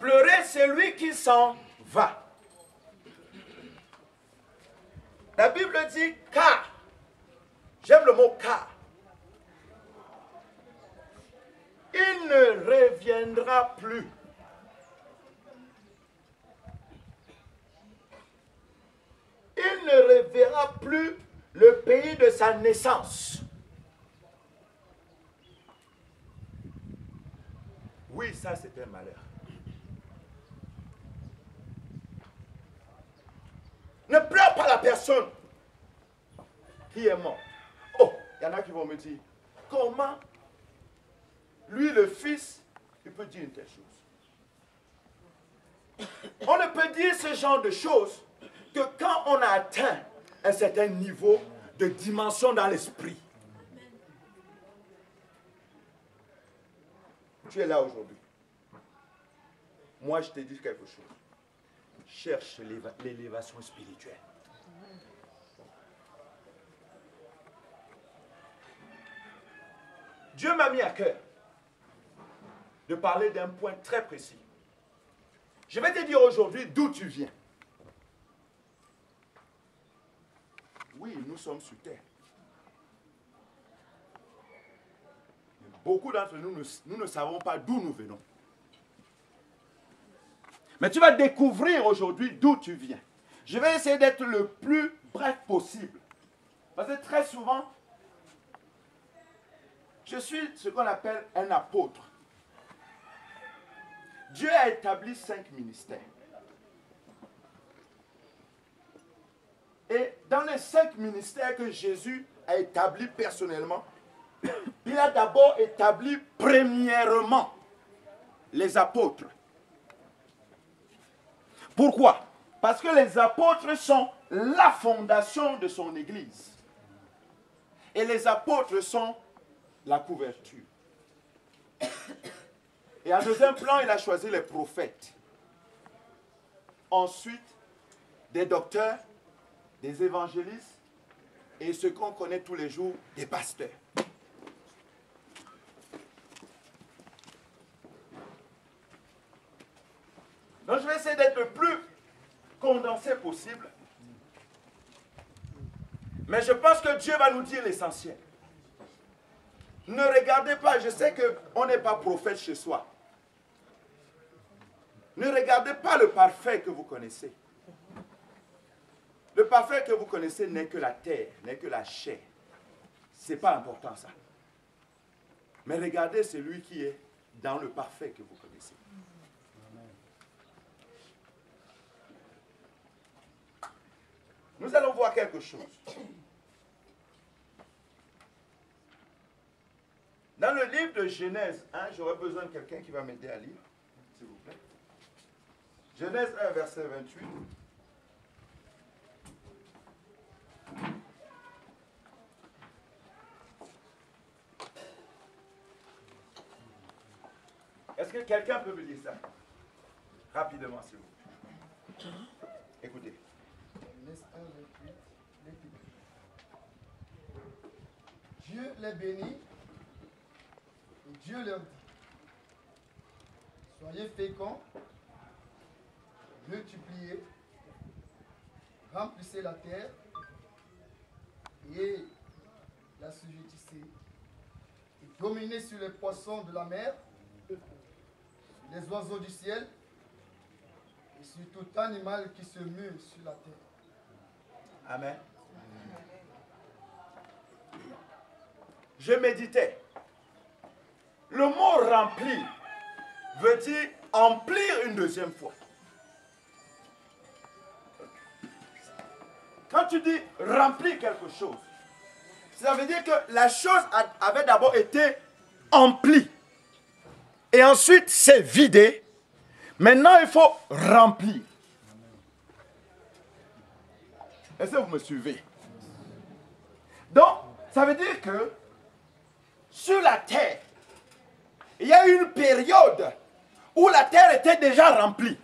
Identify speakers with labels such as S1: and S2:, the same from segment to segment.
S1: pleurer celui qui s'en va. La Bible dit car. J'aime le mot car. Il ne reviendra plus. Il ne reverra plus le pays de sa naissance. Oui, ça c'est un malheur. Ne pleure pas la personne qui est morte. Oh, il y en a qui vont me dire, comment lui, le fils, il peut dire une telle chose? On ne peut dire ce genre de choses que quand on a atteint un certain niveau de dimension dans l'esprit. Tu es là aujourd'hui. Moi, je te dis quelque chose. Cherche l'élévation spirituelle. Dieu m'a mis à cœur de parler d'un point très précis. Je vais te dire aujourd'hui d'où tu viens. Oui, nous sommes sur terre. Mais beaucoup d'entre nous, nous ne savons pas d'où nous venons. Mais tu vas découvrir aujourd'hui d'où tu viens. Je vais essayer d'être le plus bref possible. Parce que très souvent, je suis ce qu'on appelle un apôtre. Dieu a établi 5 ministères. Et dans les 5 ministères que Jésus a établis personnellement, il a d'abord établi premièrement les apôtres. Pourquoi? Parce que les apôtres sont la fondation de son Église. Et les apôtres sont la couverture. Et en deuxième plan, il a choisi les prophètes. Ensuite, des docteurs, des évangélistes et ce qu'on connaît tous les jours, des pasteurs. Donc je vais essayer d'être le plus condensé possible. Mais je pense que Dieu va nous dire l'essentiel. Ne regardez pas, je sais qu'on n'est pas prophète chez soi. Ne regardez pas le parfait que vous connaissez. Le parfait que vous connaissez n'est que la terre, n'est que la chair. Ce n'est pas important ça. Mais regardez celui qui est dans le parfait que vous connaissez. Nous allons voir quelque chose. Dans le livre de Genèse 1, j'aurais besoin de quelqu'un qui va m'aider à lire, s'il vous plaît. Genèse 1, verset 28. Est-ce que quelqu'un peut me dire ça? Rapidement, s'il vous plaît. Écoutez.
S2: Genèse 1, 28, Dieu les bénit et Dieu leur dit, soyez féconds, multipliez, remplissez la terre et l'assujettissez, et dominez sur les poissons de la mer, les oiseaux du ciel et sur tout animal qui se mue sur la terre.
S1: Amen. Je méditais. Le mot remplir veut dire emplir une deuxième fois. Quand tu dis remplir quelque chose, ça veut dire que la chose avait d'abord été emplie. Et ensuite, c'est vidé. Maintenant, il faut remplir. Est-ce que vous me suivez? Donc, ça veut dire que sur la terre, il y a eu une période où la terre était déjà remplie.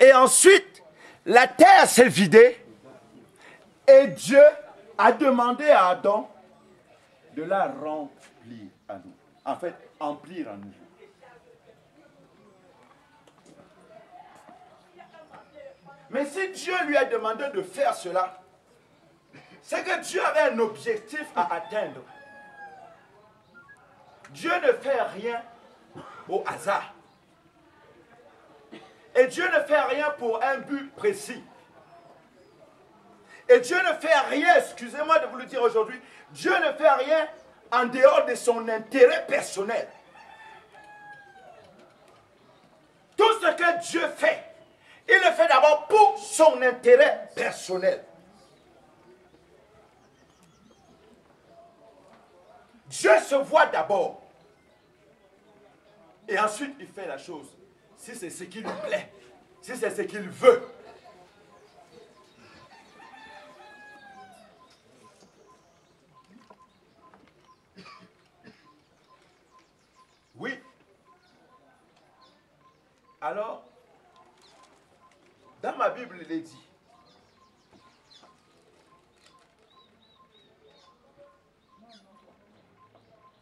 S1: Et ensuite, la terre s'est vidée et Dieu a demandé à Adam de la remplir à nous. En fait, emplir à nouveau. Mais si Dieu lui a demandé de faire cela, c'est que Dieu avait un objectif à atteindre. Dieu ne fait rien au hasard. Et Dieu ne fait rien pour un but précis. Et Dieu ne fait rien, excusez-moi de vous le dire aujourd'hui, Dieu ne fait rien en dehors de son intérêt personnel. Tout ce que Dieu fait, il le fait d'abord pour son intérêt personnel. Dieu se voit d'abord. Et ensuite, il fait la chose. Si c'est ce qui lui plaît, si c'est ce qu'il veut. Oui. Alors, dans ma Bible, il est dit,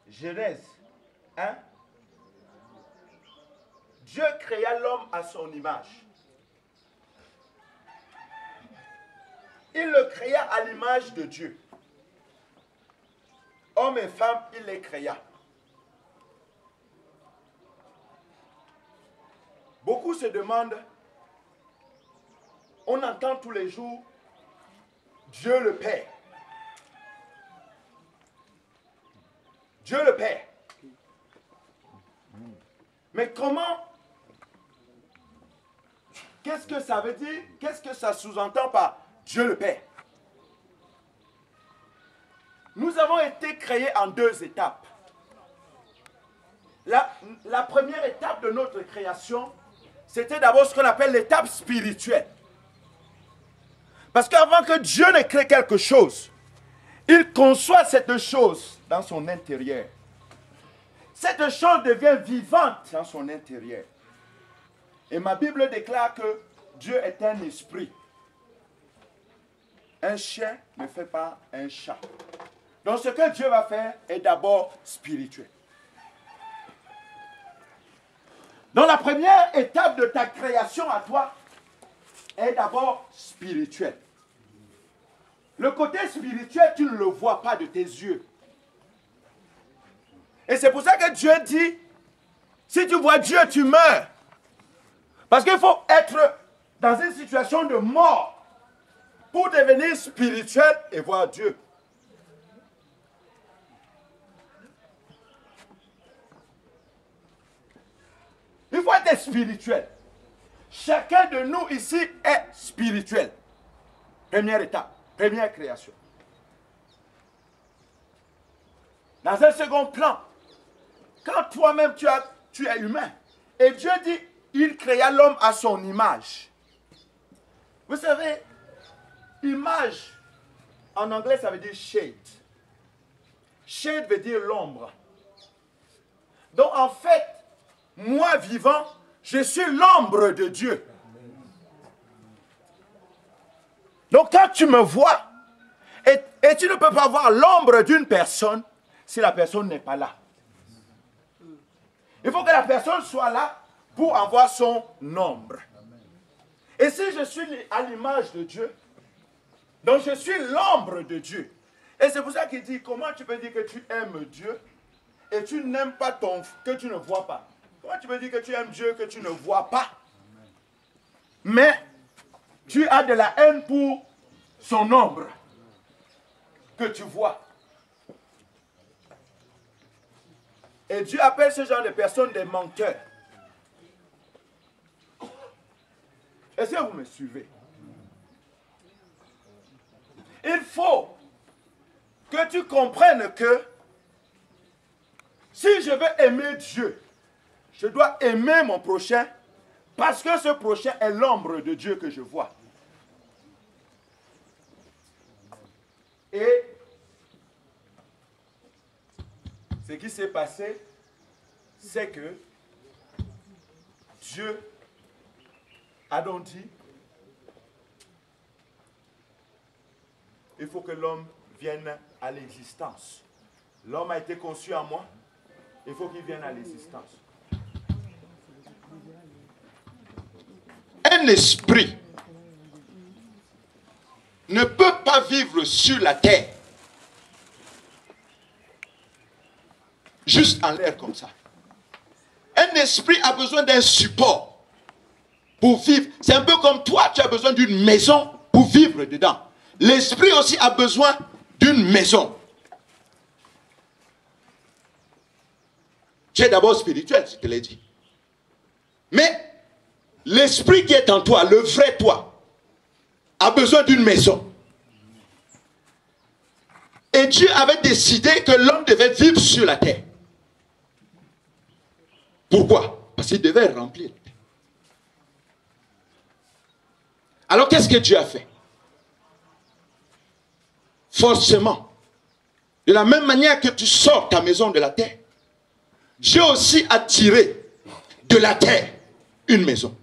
S1: Genèse 1, Dieu créa l'homme à son image. Il le créa à l'image de Dieu. Hommes et femmes, il les créa. Beaucoup se demandent, on entend tous les jours Dieu le Père. Dieu le Père. Mais comment? Qu'est-ce que ça veut dire? Qu'est-ce que ça sous-entend par Dieu le Père? Nous avons été créés en deux étapes. La première étape de notre création, c'était d'abord ce qu'on appelle l'étape spirituelle. Parce qu'avant que Dieu ne crée quelque chose, il conçoit cette chose dans son intérieur. Cette chose devient vivante dans son intérieur. Et ma Bible déclare que Dieu est un esprit. Un chien ne fait pas un chat. Donc ce que Dieu va faire est d'abord spirituel. Donc la première étape de ta création à toi est d'abord spirituelle. Le côté spirituel, tu ne le vois pas de tes yeux. Et c'est pour ça que Dieu dit, si tu vois Dieu, tu meurs. Parce qu'il faut être dans une situation de mort pour devenir spirituel et voir Dieu. Il faut être spirituel. Chacun de nous ici est spirituel. Première étape, première création. Dans un second plan, quand toi-même tu es humain, et Dieu dit, il créa l'homme à son image. Vous savez, image, en anglais ça veut dire shade. Shade veut dire l'ombre. Donc en fait, moi vivant, je suis l'ombre de Dieu. Donc quand tu me vois, et tu ne peux pas voir l'ombre d'une personne si la personne n'est pas là. Il faut que la personne soit là pour en voir son ombre. Et si je suis à l'image de Dieu, donc je suis l'ombre de Dieu. Et c'est pour ça qu'il dit, comment tu peux dire que tu aimes Dieu et tu n'aimes pas que tu ne vois pas? Comment tu peux dire que tu aimes Dieu que tu ne vois pas? Mais tu as de la haine pour son ombre que tu vois. Et Dieu appelle ce genre de personnes des menteurs. Est-ce que vous me suivez? Il faut que tu comprennes que si je veux aimer Dieu, je dois aimer mon prochain parce que ce prochain est l'ombre de Dieu que je vois. Et ce qui s'est passé, c'est que Dieu a donc dit, il faut que l'homme vienne à l'existence. L'homme a été conçu en moi, il faut qu'il vienne à l'existence. Un esprit ne peut pas vivre sur la terre juste en l'air comme ça. Un esprit a besoin d'un support pour vivre. C'est un peu comme toi, tu as besoin d'une maison pour vivre dedans. L'esprit aussi a besoin d'une maison. Tu es d'abord spirituel, je te l'ai dit. Mais l'esprit qui est en toi, le vrai toi, a besoin d'une maison. Et Dieu avait décidé que l'homme devait vivre sur la terre. Pourquoi? Parce qu'il devait remplir la terre. Alors qu'est-ce que Dieu a fait? Forcément, de la même manière que tu sors ta maison de la terre, Dieu aussi a tiré de la terre une maison.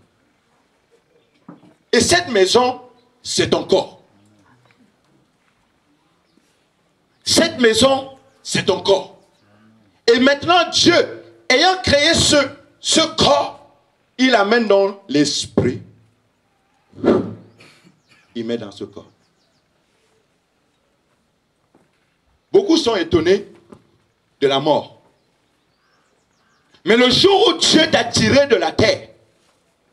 S1: Et cette maison, c'est ton corps. Cette maison, c'est ton corps. Et maintenant, Dieu, ayant créé ce corps, il l'amène dans l'esprit. Il met dans ce corps. Beaucoup sont étonnés de la mort. Mais le jour où Dieu t'a tiré de la terre,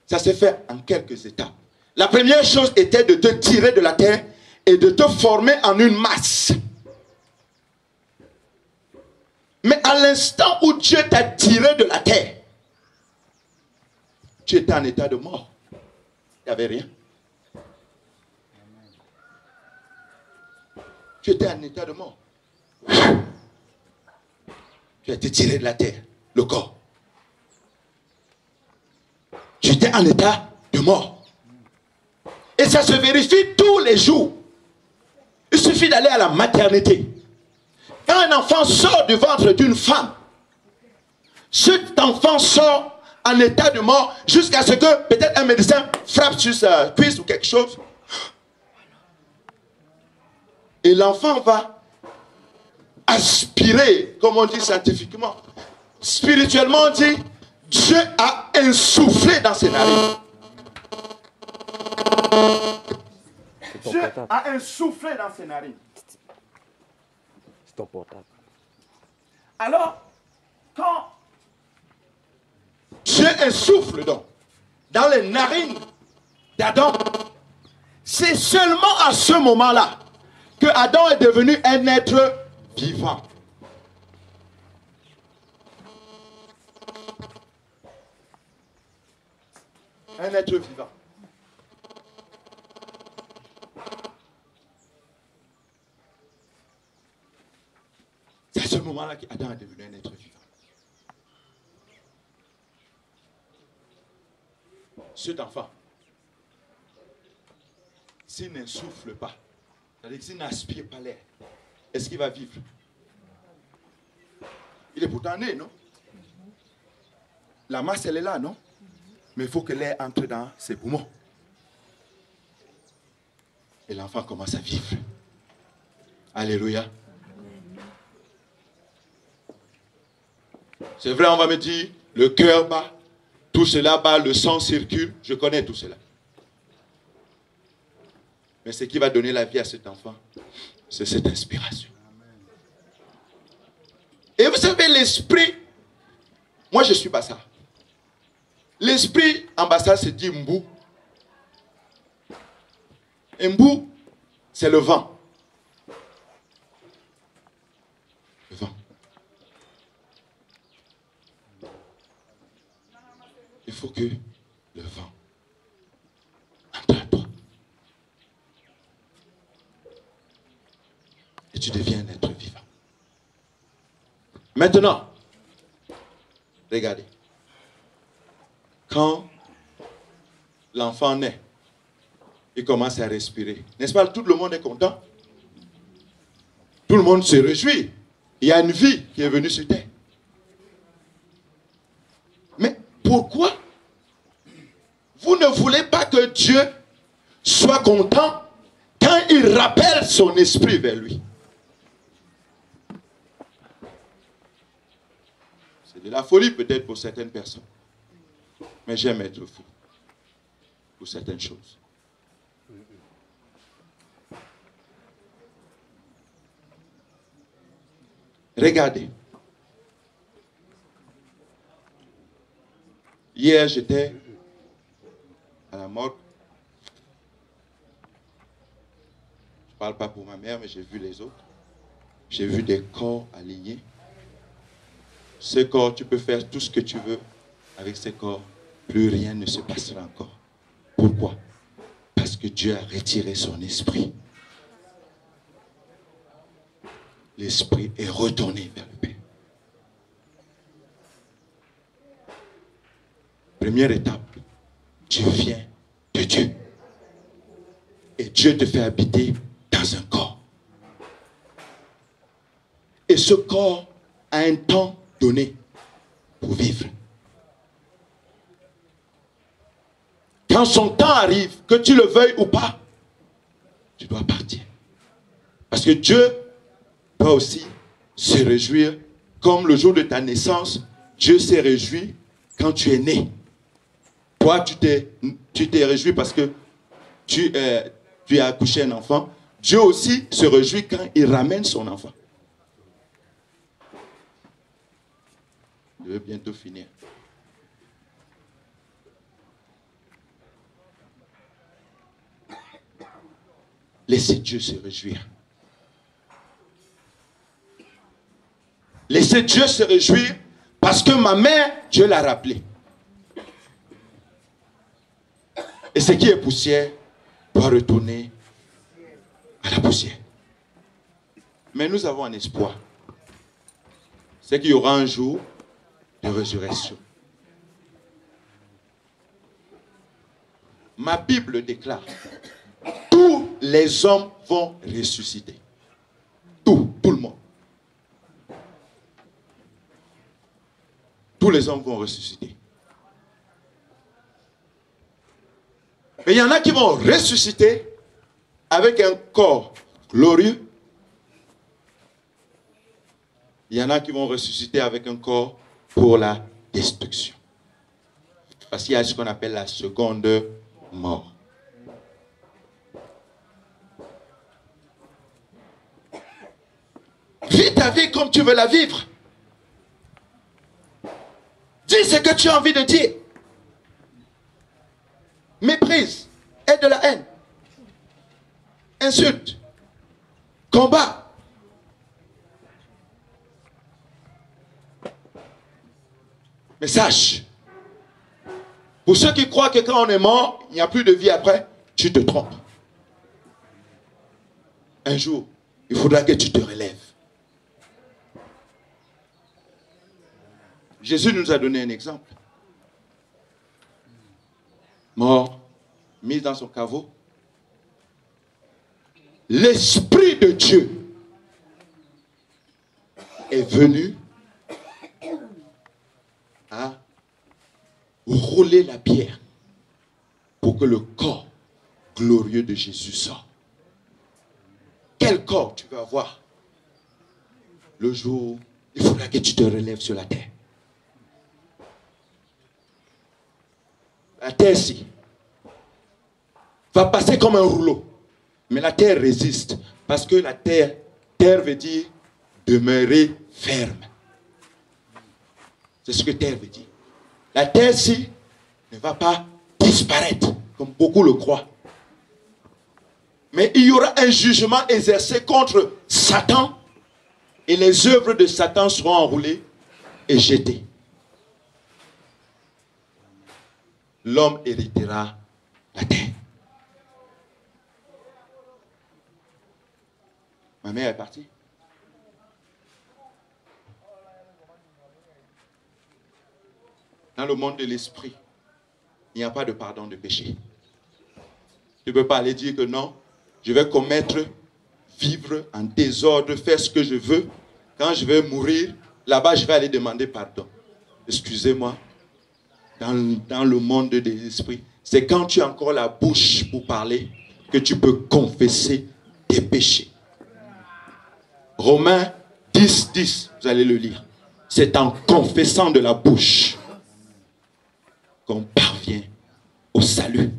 S1: ça s'est fait en quelques étapes. La première chose était de te tirer de la terre et de te former en une masse. Mais à l'instant où Dieu t'a tiré de la terre, tu étais en état de mort. Il n'y avait rien. Tu étais en état de mort. Tu as été tiré de la terre, le corps. Tu étais en état de mort. Et ça se vérifie tous les jours. Il suffit d'aller à la maternité. Quand un enfant sort du ventre d'une femme, cet enfant sort en état de mort jusqu'à ce que peut-être un médecin frappe sur sa cuisse ou quelque chose. Et l'enfant va aspirer, comme on dit scientifiquement. Spirituellement, on dit, Dieu a insufflé dans ses narines. Dieu a insufflé dans ses narines.
S3: C'est ton portable.
S1: Alors, quand Dieu insuffle donc dans les narines d'Adam, c'est seulement à ce moment-là que Adam est devenu un être vivant. Un être vivant. C'est à ce moment-là qu'Adam est devenu un être vivant. Cet enfant, s'il n'insuffle pas, c'est-à-dire que s'il n'aspire pas l'air, est-ce qu'il va vivre? Il est pourtant né, non? La masse, elle est là, non? Mais il faut que l'air entre dans ses poumons. Et l'enfant commence à vivre. Alléluia. C'est vrai, on va me dire, le cœur bat, tout cela bat, le sang circule. Je connais tout cela. Mais ce qui va donner la vie à cet enfant, c'est cette inspiration. Et vous savez, l'esprit, moi je suis Bassa. L'esprit en Bassa se dit Mbou. Et Mbou, c'est le vent. Le vent. Il faut que le vent entre à toi. Et tu deviens un être vivant. Maintenant, regardez. Quand l'enfant naît, il commence à respirer. N'est-ce pas? Tout le monde est content. Tout le monde se réjouit. Il y a une vie qui est venue sur terre. Mais pourquoi vous ne voulez pas que Dieu soit content quand il rappelle son esprit vers lui? C'est de la folie peut-être pour certaines personnes. Mais j'aime être fou pour certaines choses. Regardez. Hier, j'étais à la morgue. Je ne parle pas pour ma mère, mais j'ai vu les autres. J'ai vu des corps alignés. Ces corps, tu peux faire tout ce que tu veux avec ces corps. Plus rien ne se passera encore. Pourquoi? Parce que Dieu a retiré son esprit. L'esprit est retourné vers le Père. Première étape, tu viens de Dieu. Et Dieu te fait habiter dans un corps. Et ce corps a un temps donné pour vivre. Quand son temps arrive, que tu le veuilles ou pas, tu dois partir. Parce que Dieu doit aussi se réjouir. Comme le jour de ta naissance, Dieu s'est réjoui quand tu es né. Toi, tu t'es réjoui parce que tu as accouché un enfant. Dieu aussi se réjouit quand il ramène son enfant. Je vais bientôt finir. Laissez Dieu se réjouir. Laissez Dieu se réjouir parce que ma mère, Dieu l'a rappelé. Et ce qui est poussière doit retourner à la poussière. Mais nous avons un espoir. C'est qu'il y aura un jour de résurrection. Ma Bible déclare, tous les hommes vont ressusciter. Tout le monde. Tous les hommes vont ressusciter. Mais il y en a qui vont ressusciter avec un corps glorieux. Il y en a qui vont ressusciter avec un corps pour la destruction. Parce qu'il y a ce qu'on appelle la seconde mort. Vis ta vie comme tu veux la vivre. Dis ce que tu as envie de dire. Méprise, aie de la haine, insulte, combat. Mais sache, pour ceux qui croient que quand on est mort, il n'y a plus de vie après, tu te trompes. Un jour, il faudra que tu te relèves. Jésus nous a donné un exemple. Mort, mis dans son caveau. L'Esprit de Dieu est venu à rouler la pierre pour que le corps glorieux de Jésus sorte. Quel corps tu vas avoir le jour où il faudra que tu te relèves sur la terre? La terre-ci va passer comme un rouleau. Mais la terre résiste. Parce que la terre veut dire demeurer ferme. C'est ce que terre veut dire. La terre-ci ne va pas disparaître, comme beaucoup le croient. Mais il y aura un jugement exercé contre Satan. Et les œuvres de Satan seront enroulées et jetées. L'homme héritera la terre. Ma mère est partie. Dans le monde de l'esprit, il n'y a pas de pardon de péché. Tu ne peux pas aller dire que non, je vais commettre, vivre en désordre, faire ce que je veux. Quand je vais mourir, là-bas, je vais aller demander pardon. Excusez-moi. Dans le monde de l'esprit, c'est quand tu as encore la bouche pour parler que tu peux confesser tes péchés. Romains 10, 10, vous allez le lire. C'est en confessant de la bouche qu'on parvient au salut.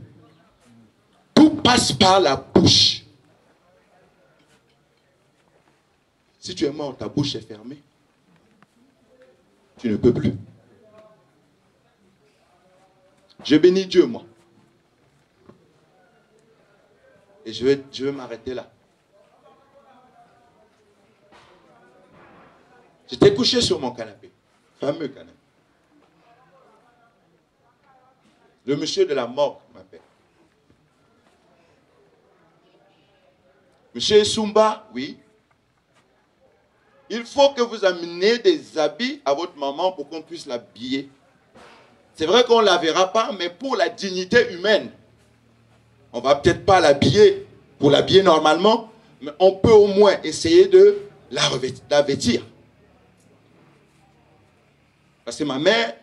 S1: Tout passe par la bouche. Si tu es mort, ta bouche est fermée. Tu ne peux plus. Je bénis Dieu, moi. Et je vais m'arrêter là. J'étais couché sur mon canapé. Fameux canapé. Le monsieur de la morgue m'appelle. Monsieur Sumba, oui. Il faut que vous ameniez des habits à votre maman pour qu'on puisse l'habiller. C'est vrai qu'on ne la verra pas, mais pour la dignité humaine, on ne va peut-être pas l'habiller pour l'habiller normalement, mais on peut au moins essayer de la vêtir. Parce que ma mère,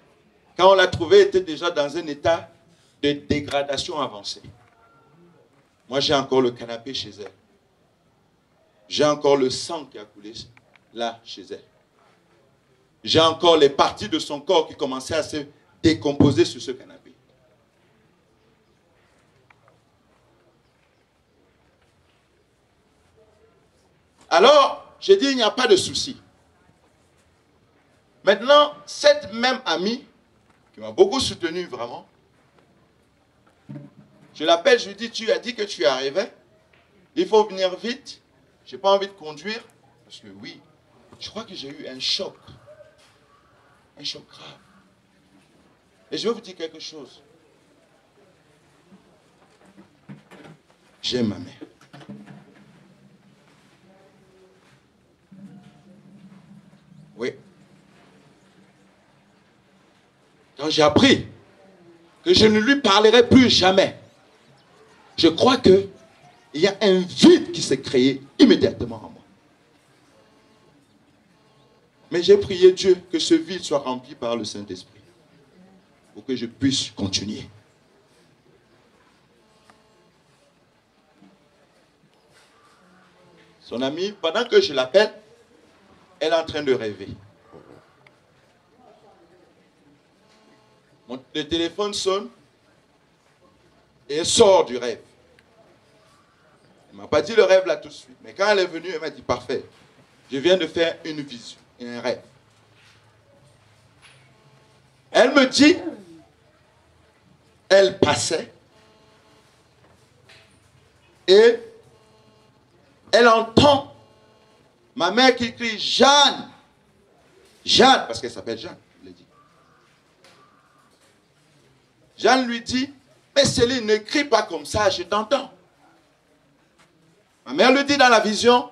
S1: quand on l'a trouvée, était déjà dans un état de dégradation avancée. Moi, j'ai encore le canapé chez elle. J'ai encore le sang qui a coulé là, chez elle. J'ai encore les parties de son corps qui commençaient à se décomposer sur ce canapé. Alors, j'ai dit, il n'y a pas de souci. Maintenant, cette même amie, qui m'a beaucoup soutenu vraiment, je l'appelle, je lui dis, tu as dit que tu arrivais, il faut venir vite, je n'ai pas envie de conduire, parce que oui, je crois que j'ai eu un choc grave. Et je vais vous dire quelque chose. J'aime ma mère. Oui. Quand j'ai appris que je ne lui parlerai plus jamais, je crois qu'il y a un vide qui s'est créé immédiatement en moi. Mais j'ai prié Dieu que ce vide soit rempli par le Saint-Esprit pour que je puisse continuer. Son amie, pendant que je l'appelle, elle est en train de rêver. Le téléphone sonne et elle sort du rêve. Elle ne m'a pas dit le rêve là tout de suite. Mais quand elle est venue, elle m'a dit parfait. Je viens de faire une vision, un rêve. Elle me dit, elle passait et elle entend ma mère qui crie Jeanne. Jeanne, parce qu'elle s'appelle Jeanne, je l'ai dit. Jeanne lui dit, mais Céline, ne crie pas comme ça, je t'entends. Ma mère lui dit dans la vision,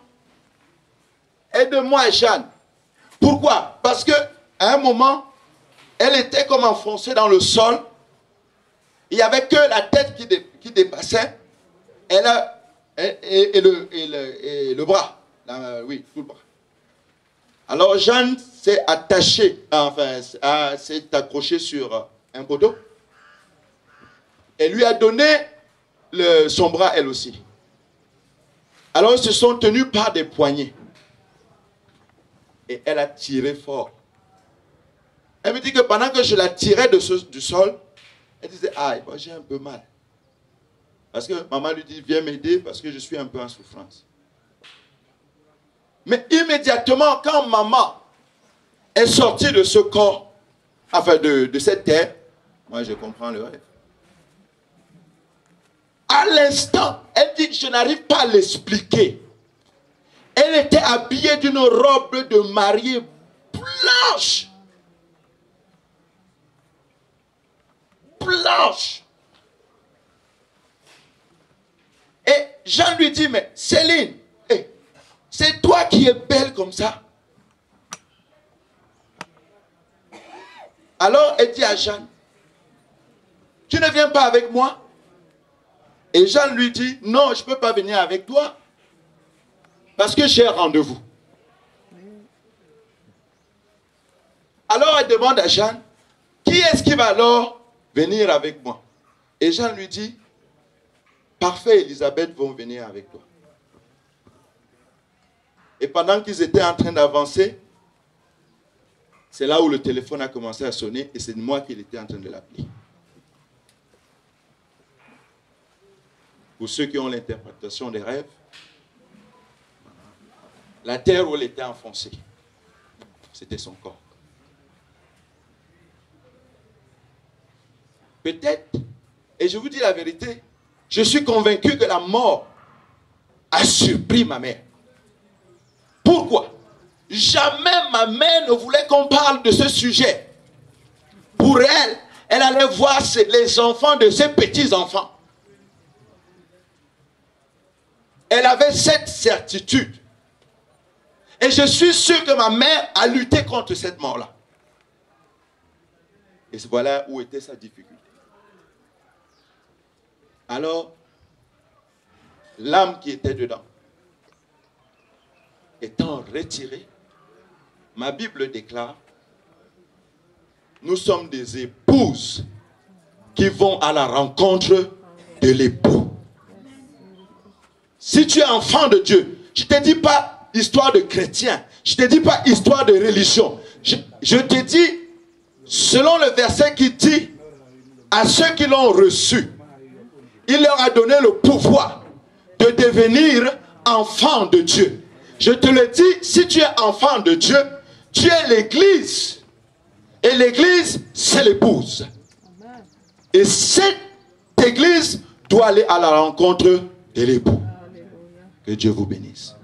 S1: aide-moi Jeanne. Pourquoi? Parce qu'à un moment, elle était comme enfoncée dans le sol. Il n'y avait que la tête qui dépassait et le bras. Oui, tout le bras. Alors Jeanne s'est attachée, enfin, s'est accrochée sur un poteau. Et lui a donné son bras elle aussi. Alors ils se sont tenus par des poignets. Et elle a tiré fort. Elle me dit que pendant que je la tirais du sol, elle disait, ah, j'ai un peu mal. Parce que maman lui dit, viens m'aider parce que je suis un peu en souffrance. Mais immédiatement, quand maman est sortie de ce corps, enfin de cette terre, moi je comprends le rêve. À l'instant, elle dit, je n'arrive pas à l'expliquer. Elle était habillée d'une robe de mariée blanche. Blanche. Et Jean lui dit, mais Céline, c'est toi qui es belle comme ça. Alors elle dit à Jeanne, tu ne viens pas avec moi? Et Jean lui dit, non, je ne peux pas venir avec toi. Parce que j'ai un rendez-vous. Alors elle demande à Jeanne, qui est-ce qui va alors venir avec moi? Et Jean lui dit, parfait, Elisabeth vont venir avec toi. Et pendant qu'ils étaient en train d'avancer, c'est là où le téléphone a commencé à sonner et c'est moi qui était en train de l'appeler. Pour ceux qui ont l'interprétation des rêves, la terre où elle était enfoncée, c'était son corps. Peut-être, et je vous dis la vérité, je suis convaincu que la mort a surpris ma mère. Pourquoi? Jamais ma mère ne voulait qu'on parle de ce sujet. Pour elle, elle allait voir les enfants de ses petits-enfants. Elle avait cette certitude. Et je suis sûr que ma mère a lutté contre cette mort-là. Et voilà où était sa difficulté. Alors, l'âme qui était dedans, étant retirée, ma Bible déclare, nous sommes des épouses qui vont à la rencontre de l'époux. Si tu es enfant de Dieu, je ne te dis pas histoire de chrétien, je ne te dis pas histoire de religion. Je te dis, selon le verset qui dit, à ceux qui l'ont reçu, il leur a donné le pouvoir de devenir enfants de Dieu. Je te le dis, si tu es enfant de Dieu, tu es l'église. Et l'église, c'est l'épouse. Et cette église doit aller à la rencontre de l'époux. Que Dieu vous bénisse.